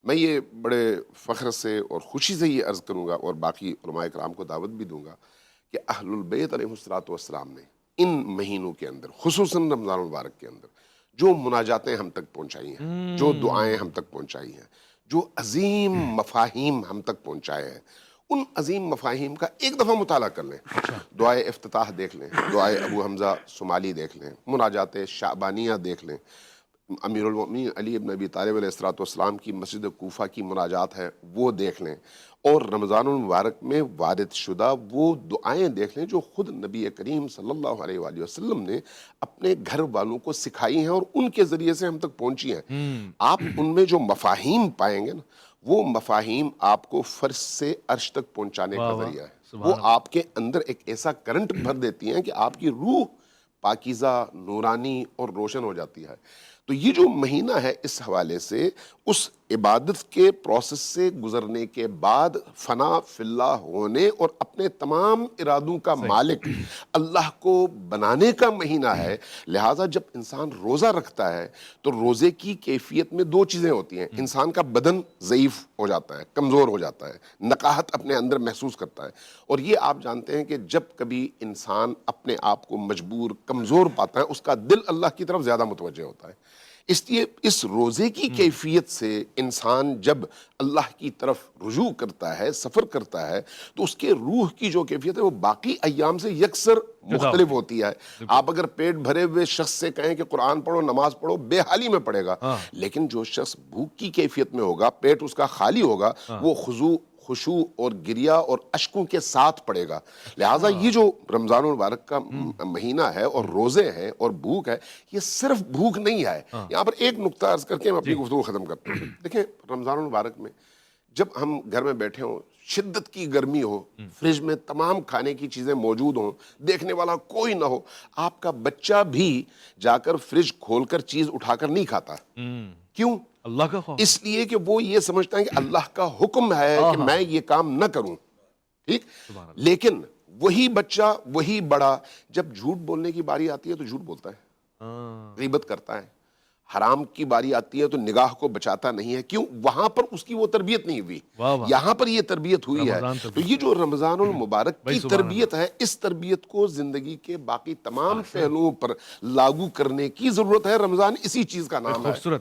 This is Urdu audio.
میں یہ بڑے فخر سے اور خوشی سے یہ عرض کروں گا اور باقی علماء کرام کو دعوت بھی دوں گا کہ اہل البیت علیہ الصلوۃ والسلام نے ان مہینوں کے اندر، خصوصاً رمضان المبارک کے اندر، جو مناجاتیں ہم تک پہنچائی ہیں، جو دعائیں ہم تک پہنچائی ہیں، جو عظیم مفاہیم ہم تک پہنچائے ہیں، ان عظیم مفاہیم کا ایک دفعہ مطالعہ کر لیں۔ دعائے افتتاح دیکھ لیں، دعائے ابو حمزہ صومالی دیکھ لیں، مناجات شعبانیہ دیکھ لیں، امیر المؤمنین علی ابن ابی طالب علیہ الصلوۃ والسلام کی مسجد کوفہ کی مناجات ہے وہ دیکھ لیں، اور رمضان المبارک میں وارد شدہ وہ دعائیں دیکھ لیں جو خود نبی کریم صلی اللہ علیہ وآلہ وسلم نے اپنے گھر والوں کو سکھائی ہیں اور ان کے ذریعے سے ہم تک پہنچی ہیں۔ آپ ان میں جو مفاہیم پائیں گے نا، وہ مفاہیم آپ کو فرش سے عرش تک پہنچانے کا ذریعہ ہے۔ وہ آپ کے اندر ایک ایسا کرنٹ بھر دیتی ہیں کہ آپ کی روح پاکیزہ، نورانی اور روشن ہو جاتی ہے۔ تو یہ جو مہینہ ہے اس حوالے سے اس عبادت کے پروسیس سے گزرنے کے بعد فنا فی اللہ ہونے اور اپنے تمام ارادوں کا مالک اللہ کو بنانے کا مہینہ ہے۔ لہٰذا جب انسان روزہ رکھتا ہے تو روزے کی کیفیت میں دو چیزیں ہوتی ہیں۔ انسان کا بدن ضعیف ہو جاتا ہے، کمزور ہو جاتا ہے، نقاہت اپنے اندر محسوس کرتا ہے، اور یہ آپ جانتے ہیں کہ جب کبھی انسان اپنے آپ کو مجبور، کمزور پاتا ہے، اس کا دل اللہ کی طرف زیادہ متوجہ ہوتا ہے۔ اس لیے اس روزے کی کیفیت سے انسان جب اللہ کی طرف رجوع کرتا ہے، سفر کرتا ہے، تو اس کے روح کی جو کیفیت ہے وہ باقی ایام سے یکسر مختلف ہوتی ہے۔ آپ اگر پیٹ بھرے ہوئے شخص سے کہیں کہ قرآن پڑھو، نماز پڑھو، بے حالی میں پڑھے گا، لیکن جو شخص بھوک کی کیفیت میں ہوگا، پیٹ اس کا خالی ہوگا، وہ خشوع اور گریہ اور اشکوں کے ساتھ پڑے گا۔ لہٰذا یہ جو رمضان المبارک کا مہینہ ہے اور روزے ہیں اور بھوک ہے، یہ صرف بھوک نہیں ہے۔ یہاں پر ایک نقطہ عرض کر کے میں اپنی گفتگو ختم کرتا ہوں۔ دیکھیں، رمضان المبارک میں جب ہم گھر میں بیٹھے ہوں، شدت کی گرمی ہو، فریج میں تمام کھانے کی چیزیں موجود ہوں، دیکھنے والا کوئی نہ ہو، آپ کا بچہ بھی جا کر فریج کھول کر چیز اٹھا کر نہیں کھاتا۔ کیوں؟ اللہ کا خوف، اس لیے کہ وہ یہ سمجھتا ہے کہ اللہ کا حکم ہے کہ میں یہ کام نہ کروں، ٹھیک؟ لیکن وہی بچہ، وہی بڑا، جب جھوٹ بولنے کی باری آتی ہے تو جھوٹ بولتا ہے، غیبت کرتا ہے، حرام کی باری آتی ہے تو نگاہ کو بچاتا نہیں ہے۔ کیوں؟ وہاں پر اس کی وہ تربیت نہیں ہوئی، یہاں پر یہ تربیت ہوئی ہے۔ تو یہ جو رمضان المبارک کی تربیت ہے، اس تربیت کو زندگی کے باقی تمام پہلوؤں پر لاگو کرنے کی ضرورت ہے۔ رمضان اسی چیز کا نام ہے۔